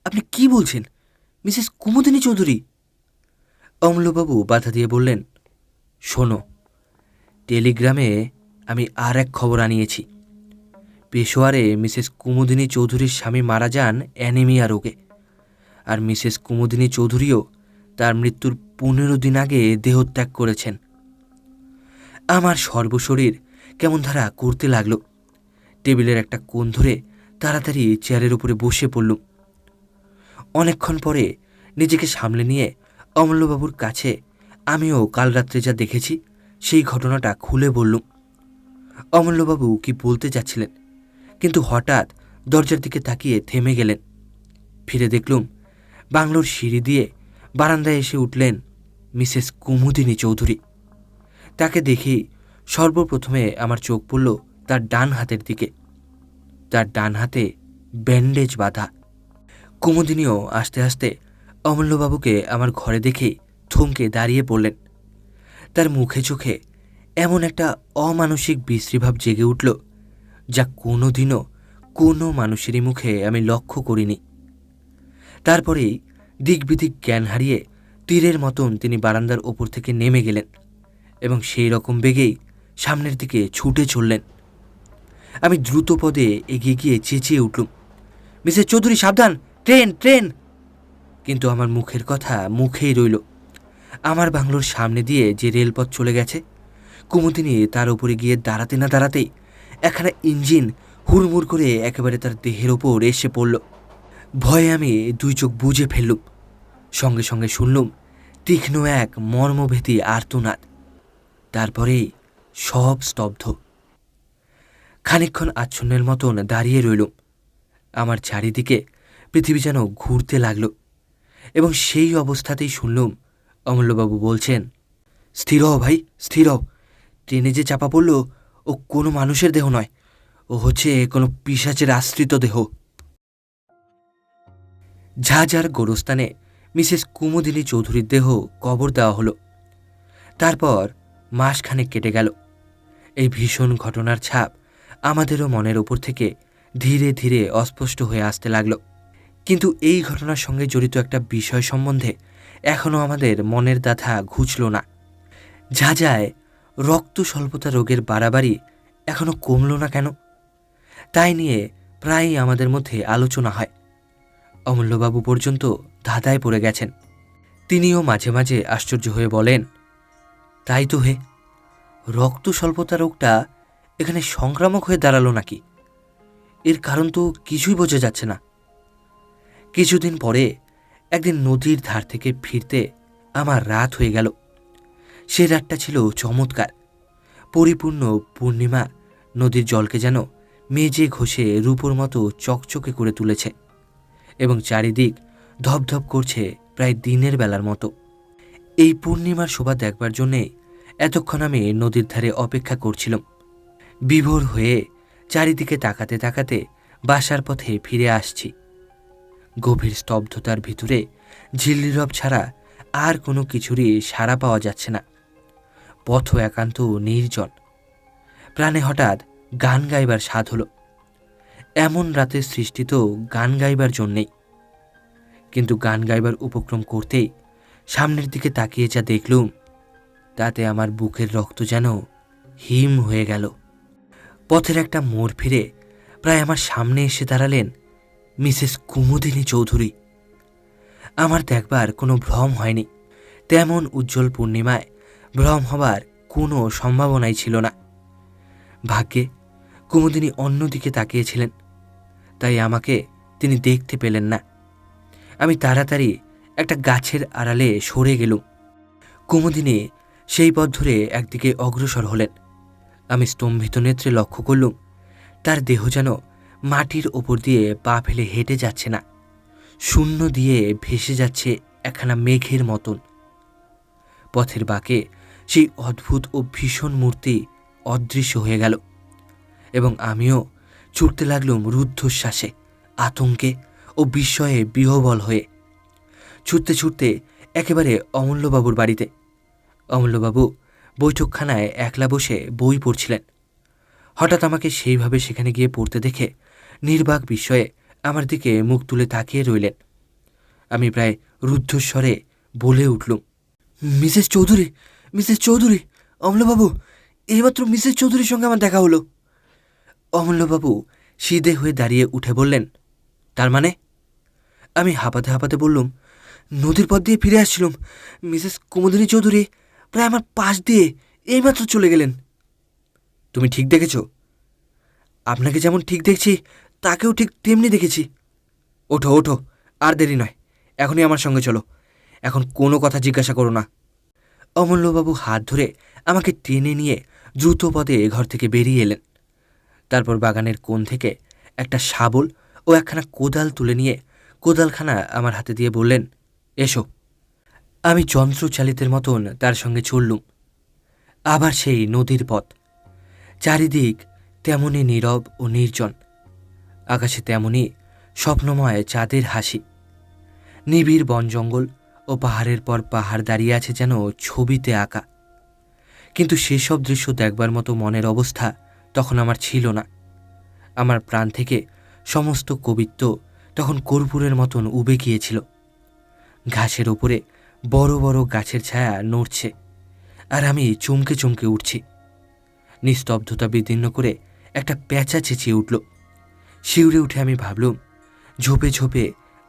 আপনি কি বলছেন? মিসেস কুমুদিনী চৌধুরী? অমূল্যবাবু বাধা দিয়ে বললেন, শোনো, টেলিগ্রামে আমি আর এক খবর আনিয়েছি। পেশোয়ারে মিসেস কুমুদিনী চৌধুরীর স্বামী মারা যান অ্যানিমিয়া রোগে। আর মিসেস কুমুদিনী চৌধুরীও তার মৃত্যুর 15 দিন আগে দেহত্যাগ করেছেন। আমার সর্বশরীর কেমন ধারা করতে লাগলো। টেবিলের একটা কোণ ধরে তাড়াতাড়ি চেয়ারের উপরে বসে পড়লুম। অনেকক্ষণ পরে নিজেকে সামলে নিয়ে অমূল্যবাবুর কাছে আমিও কাল রাত্রে যা দেখেছি সেই ঘটনাটা খুলে বললুম। অমূল্যবাবু কি বলতে যাচ্ছিলেন, কিন্তু হঠাৎ দরজার দিকে তাকিয়ে থেমে গেলেন। ফিরে দেখলুম বাংলোর সিঁড়ি দিয়ে বারান্দায় এসে উঠলেন মিসেস কুমুদিনী চৌধুরী। তাকে দেখেই সর্বপ্রথমে আমার চোখ পড়ল তার ডান হাতের দিকে। তার ডান হাতে ব্যান্ডেজ বাঁধা। কুমুদিনীও আস্তে আস্তে অমূল্যবাবুকে আমার ঘরে দেখেই থমকে দাঁড়িয়ে পড়লেন। তার মুখে চোখে এমন একটা অমানসিক বিশ্রীভাব জেগে উঠল যা কোনোদিনও কোনো মানুষেরই মুখে আমি লক্ষ্য করিনি। তারপরেই দিকবিদিক জ্ঞান হারিয়ে তীরের মতন তিনি বারান্দার ওপর থেকে নেমে গেলেন এবং সেই রকম বেগেই সামনের দিকে ছুটে চললেন। আমি দ্রুত পদে এগিয়ে গিয়ে চেঁচিয়ে উঠলুম, মিসেস চৌধুরী সাবধান, ট্রেন ট্রেন! কিন্তু আমার মুখের কথা মুখেই রইল। আমার বাংলোর সামনে দিয়ে যে রেলপথ চলে গেছে, কুমুদিনী তার উপরে গিয়ে দাঁড়াতে না দাঁড়াতেই একখানা ইঞ্জিন হুড়মুড় করে একেবারে তার দেহের ওপর এসে পড়ল। ভয়ে আমি 2 চোখ বুজে ফেললুম। সঙ্গে সঙ্গে শুনলুম তীক্ষ্ণ এক মর্মভেদী আর্তনাদ। তারপরেই সব স্তব্ধ। খানিকক্ষণ আচ্ছন্নের মতন দাঁড়িয়ে রইলুম। আমার চারিদিকে পৃথিবী যেন ঘুরতে লাগল এবং সেই অবস্থাতেই শুনলুম অমূল্যবাবু বলছেন, স্থির হও ভাই, স্থির হও। ট্রেনে যে চাপা পড়ল ও কোনো মানুষের দেহ নয়, ও হচ্ছে কোনো পিশাচের আশ্রিত দেহ। ঝাঝার গোরস্থানে মিসেস কুমুদিনী চৌধুরীর দেহ কবর দেওয়া হলো। তারপর মাসখানেক কেটে গেল। এই ভীষণ ঘটনার ছাপ আমাদেরও মনের ওপর থেকে ধীরে ধীরে অস্পষ্ট হয়ে আসতে লাগল। কিন্তু এই ঘটনার সঙ্গে জড়িত একটা বিষয় সম্বন্ধে এখনও আমাদের মনের দ্বাধা ঘুচল না। ঝাঁঝায় রক্ত স্বল্পতা রোগের বাড়াবাড়ি এখনও কমল না কেন, তাই নিয়ে প্রায়ই আমাদের মধ্যে আলোচনা হয়। অমূল্যবাবু পর্যন্ত ধাঁধায় পড়ে গেছেন। তিনিও মাঝে মাঝে আশ্চর্য হয়ে বলেন, তাই তো হে, রক্ত স্বল্পতা রোগটা এখানে সংক্রামক হয়ে দাঁড়ালো নাকি? এর কারণ তো কিছুই বোঝা যাচ্ছে না। কিছুদিন পরে একদিন নদীর ধার থেকে ফিরতে আমার রাত হয়ে গেল। সে রাতটা ছিল চমৎকার। পরিপূর্ণ পূর্ণিমা নদীর জলকে যেন মেজে ঘষে রূপোর মতো চকচকে করে তুলেছে এবং চারিদিক ধপধপ করছে প্রায় দিনের বেলার মতো। এই পূর্ণিমার শোভা দেখবার জন্যে এতক্ষণ আমি নদীর ধারে অপেক্ষা করছিলাম। বিভোর হয়ে চারিদিকে তাকাতে তাকাতে বাসার পথে ফিরে আসছি। গভীর স্তব্ধতার ভিতরে ঝিল্লিরব ছাড়া আর কোনো কিছুরই সাড়া পাওয়া যাচ্ছে না। পথ একান্ত নির্জন। প্রাণে হঠাৎ গান গাইবার স্বাদ হলো। এমন রাতের সৃষ্টি তো গান গাইবার জন্যেই। কিন্তু গান গাইবার উপক্রম করতেই সামনের দিকে তাকিয়ে যা দেখলুম, তাতে আমার বুকের রক্ত যেন হিম হয়ে গেল। পথের একটা মোড় ফিরে প্রায় আমার সামনে এসে দাঁড়ালেন মিসেস কুমুদিনী চৌধুরী। আমার দেখবার কোনো ভ্রম হয়নি। তেমন উজ্জ্বল পূর্ণিমায় ভ্রম হবার কোনো সম্ভাবনাই ছিল না। ভাগ্যে কুমুদিনী অন্যদিকে তাকিয়েছিলেন, তাই আমাকে তিনি দেখতে পেলেন না। আমি তাড়াতাড়ি একটা গাছের আড়ালে সরে গেলুম। কুমুদিনী সেই পথ ধরে একদিকে অগ্রসর হলেন। আমি স্তম্ভিত নেত্রে লক্ষ্য করলুম তার দেহ যেন মাটির ওপর দিয়ে পা ফেলে হেঁটে যাচ্ছে না, শূন্য দিয়ে ভেসে যাচ্ছে একখানা মেঘের মতন। পথের বাঁকে সেই অদ্ভুত ও ভীষণ মূর্তি অদৃশ্য হয়ে গেল এবং আমিও ছুটতে লাগলুম রুদ্ধশ্বাসে, আতঙ্কে ও বিস্ময়ে বিহ্বল হয়ে। ছুটতে ছুটতে একেবারে অমূল্যবাবুর বাড়িতে। অমূল্যবাবু বৈঠকখানায় একলা বসে বই পড়ছিলেন। হঠাৎ আমাকে সেইভাবে সেখানে গিয়ে পড়তে দেখে নির্বাক বিস্ময়ে আমার দিকে মুখ তুলে তাকিয়ে রইলেন। আমি প্রায় রুদ্ধস্বরে বলে উঠলুম, মিসেস চৌধুরী, মিসেস চৌধুরী, অমূল্যবাবু, এইমাত্র মিসেস চৌধুরীর সঙ্গে আমার দেখা হলো। অমূল্যবাবু সিধে হয়ে দাঁড়িয়ে উঠে বললেন, তার মানে? আমি হাঁপাতে হাঁপাতে বললুম, নদীর পথ দিয়ে ফিরে আসছিলাম। মিসেস কুমুদিনী চৌধুরী প্রায় আমার পাশ দিয়ে এইমাত্র চলে গেলেন। তুমি ঠিক দেখেছ? আপনাকে যেমন ঠিক দেখছি, তাকেও ঠিক তেমনি দেখেছি। ওঠো ওঠো, আর দেরি নয়, এখনই আমার সঙ্গে চলো। এখন কোনো কথা জিজ্ঞাসা করো না। অমূল্যবাবু হাত ধরে আমাকে টেনে নিয়ে দ্রুত পদে ঘর থেকে বেরিয়ে এলেন। তারপর বাগানের কোণ থেকে একটা শাবল ও একখানা কোদাল তুলে নিয়ে কোদালখানা আমার হাতে দিয়ে বললেন, এসো। আমি যন্ত্রচালিতের মতন তার সঙ্গে চললুম। আবার সেই নদীর পথ, চারিদিক তেমনই নীরব ও নির্জন, আকাশে তেমনই স্বপ্নময় চাঁদের হাসি। নিবিড় বন জঙ্গল ও পাহাড়ের পর পাহাড় দাঁড়িয়ে আছে যেন ছবিতে আঁকা। কিন্তু সেসব দৃশ্য দেখবার মতো মনের অবস্থা তখন আমার ছিল না। আমার প্রাণ থেকে সমস্ত কবিত্ব তখন কর্পূরের মতন উবে গিয়েছিল। ঘাসের ওপরে বড় বড় গাছের ছায়া নড়ছে, আর আমি চমকে চমকে উঠছি। নিস্তব্ধতা বিদীর্ণ করে একটা প্যাঁচা চেঁচিয়ে উঠল। শিউরে উঠে আমি ভাবলুম, ঝোপে ঝোপে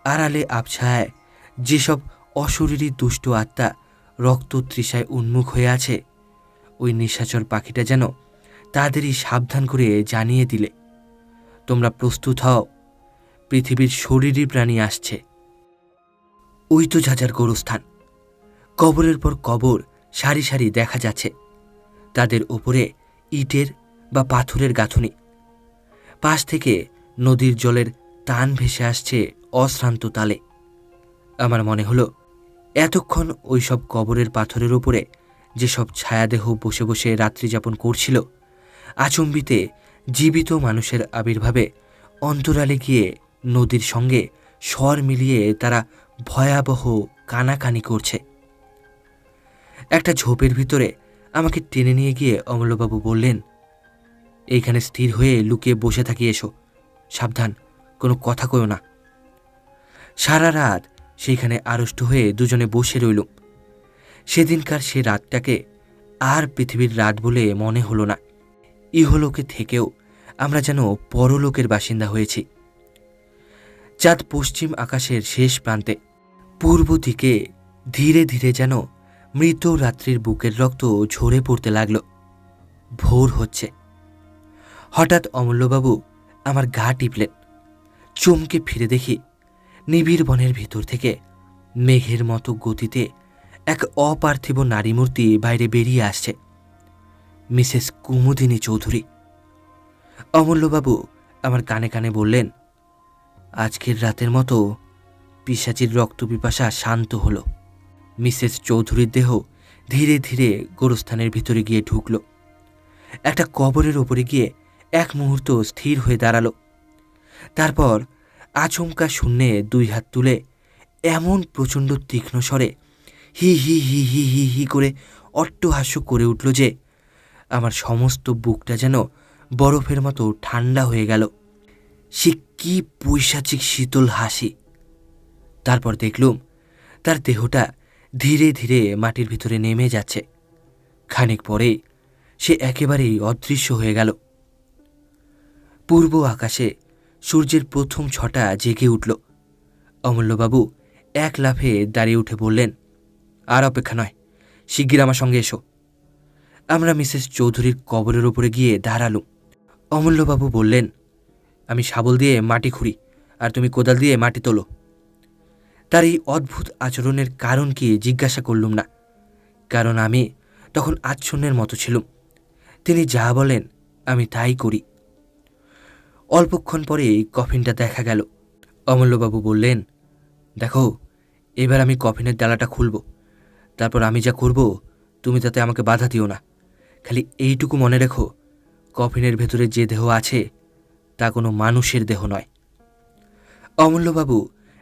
আড়ালে আবছায়ায় যেসব অশরীরী দুষ্ট আত্মা রক্ত তৃষায় উন্মুখ হয়ে আছে, ওই নিশাচর পাখিটা যেন তাদেরই সাবধান করে জানিয়ে দিলে, তোমরা প্রস্তুত হও, পৃথিবীর শরীরী প্রাণী আসছে। ওই তো যাযার গোরস্থান। কবরের পর কবর সারি সারি দেখা যাচ্ছে, তাদের ওপরে ইটের বা পাথরের গাঁথুনি। পাশ থেকে নদীর জলের টান ভেসে আসছে অশ্রান্ত তালে। আমার মনে হলো, এতক্ষণ ওই সব কবরের পাথরের ওপরে যেসব ছায়াদেহ বসে বসে রাত্রিযাপন করছিল, আচম্বিতে জীবিত মানুষের আবির্ভাবে অন্তরালে গিয়ে নদীর সঙ্গে স্বর মিলিয়ে তারা ভয়াবহ কানাকানি করছে। একটা ঝোপের ভিতরে আমাকে টেনে নিয়ে গিয়ে অমূল্যবাবু বললেন, এইখানে স্থির হয়ে লুকিয়ে বসে থাকি, এসো, সাবধান, কোনো কথা কইও না। সারা রাত সেইখানে আড়ষ্ট হয়ে দুজনে বসে রইলুম। সেদিনকার সে রাতটাকে আর পৃথিবীর রাত বলে মনে হলো না। ইহলোকে থেকেও আমরা যেন পরলোকের বাসিন্দা হয়েছি। চাঁদ পশ্চিম আকাশের শেষ প্রান্তে, পূর্ব দিকে ধীরে ধীরে যেন মৃত রাত্রির বুকের রক্ত ঝরে পড়তে লাগল। ভোর হচ্ছে। হঠাৎ অমূল্যবাবু আমার গা টিপলেন। চমকে ফিরে দেখি, নিবিড় বনের ভিতর থেকে মেঘের মতো গতিতে এক অপার্থিব নারীমূর্তি বাইরে বেরিয়ে আসছে। মিসেস কুমুদিনী চৌধুরী। অমূল্যবাবু আমার কানে কানে বললেন, আজকের রাতের মতো পিশাচির রক্তপিপাসা শান্ত হল। মিসেস চৌধুরীর দেহ ধীরে ধীরে গোরস্থানের ভিতরে গিয়ে ঢুকল। একটা কবরের ওপরে গিয়ে এক মুহূর্ত স্থির হয়ে দাঁড়াল। তারপর আচমকা শূন্যে দুই হাত তুলে এমন প্রচণ্ড তীক্ষ্ণ স্বরে হি হি হি হি হি হি করে অট্টহাস্য করে উঠল যে আমার সমস্ত বুকটা যেন বরফের মতো ঠান্ডা হয়ে গেল। সে কি পৈশাচিক শীতল হাসি! তারপর দেখলুম তার দেহটা ধীরে ধীরে মাটির ভিতরে নেমে যাচ্ছে। খানিক পরেই সে একেবারেই অদৃশ্য হয়ে গেল। পূর্ব আকাশে সূর্যের প্রথম ছটা জেগে উঠল। অমূল্যবাবু এক লাফে দাঁড়িয়ে উঠে বললেন, আর অপেক্ষা নয়, শিগগির আমার সঙ্গে এসো। আমরা মিসেস চৌধুরীর কবরের ওপরে গিয়ে দাঁড়ালুম। অমূল্যবাবু বললেন, আমি শাবল দিয়ে মাটি খুঁড়ি, আর তুমি কোদাল দিয়ে মাটি তোলো। তার এই অদ্ভুত আচরণের কারণ কি জিজ্ঞাসা করলুম না, কারণ আমি তখন আচ্ছন্নের মতো ছিলুম। তিনি যা বলেন আমি তাই করি। অল্পক্ষণ পরেই কফিনটা দেখা গেল। অমূল্যবাবু বললেন, দেখো, এবার আমি কফিনের ডালাটা খুলব, তারপর আমি যা করব তুমি তাতে আমাকে বাধা দিও না। খালি এইটুকু মনে রেখো, কফিনের ভেতরে যে দেহ আছে তা কোনো মানুষের দেহ নয়। অমূল্যবাবু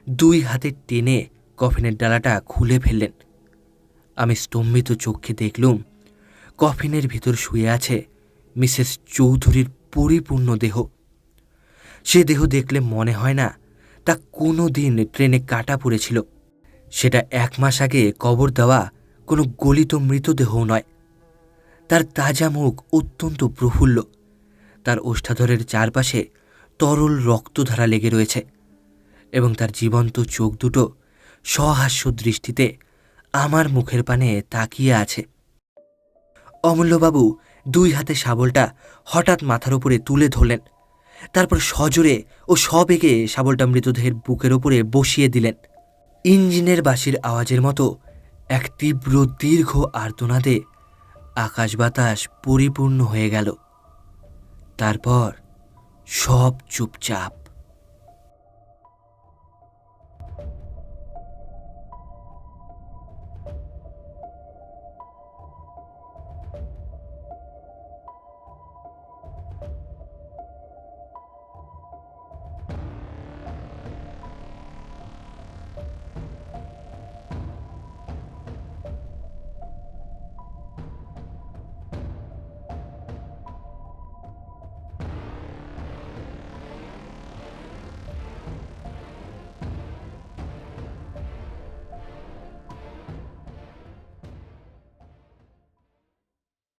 দুই হাতে টেনে কফিনের ডালাটা খুলে ফেললেন। আমি স্তম্ভিত চোখে দেখলুম কফিনের ভিতর শুয়ে আছে মিসেস চৌধুরীর পরিপূর্ণ দেহ। সে দেহ দেখলে মনে হয় না তা কোনো দিন ট্রেনে কাটা পড়েছিল। সেটা 1 মাস আগে কবর দেওয়া কোনো গলিত মৃতদেহও নয়। তার তাজা মুখ অত্যন্ত প্রফুল্ল। তার ওষ্ঠাধরের চারপাশে তরল রক্তধারা লেগে রয়েছে। এবং তার জীবন্ত চোখ দুটো সহাস্য দৃষ্টিতে আমার মুখের পানে তাকিয়ে আছে। অমূল্যবাবু 2 হাতে শাবলটা হঠাৎ মাথার উপরে তুলে ধরলেন। তারপর সজোরে ও সবেগে শাবলটা মৃতদেহের বুকের ওপরে বসিয়ে দিলেন। ইঞ্জিনের বাঁশির আওয়াজের মতো এক তীব্র দীর্ঘ আর্তনাদে আকাশ বাতাস পরিপূর্ণ হয়ে গেল। তারপর সব চুপচাপ।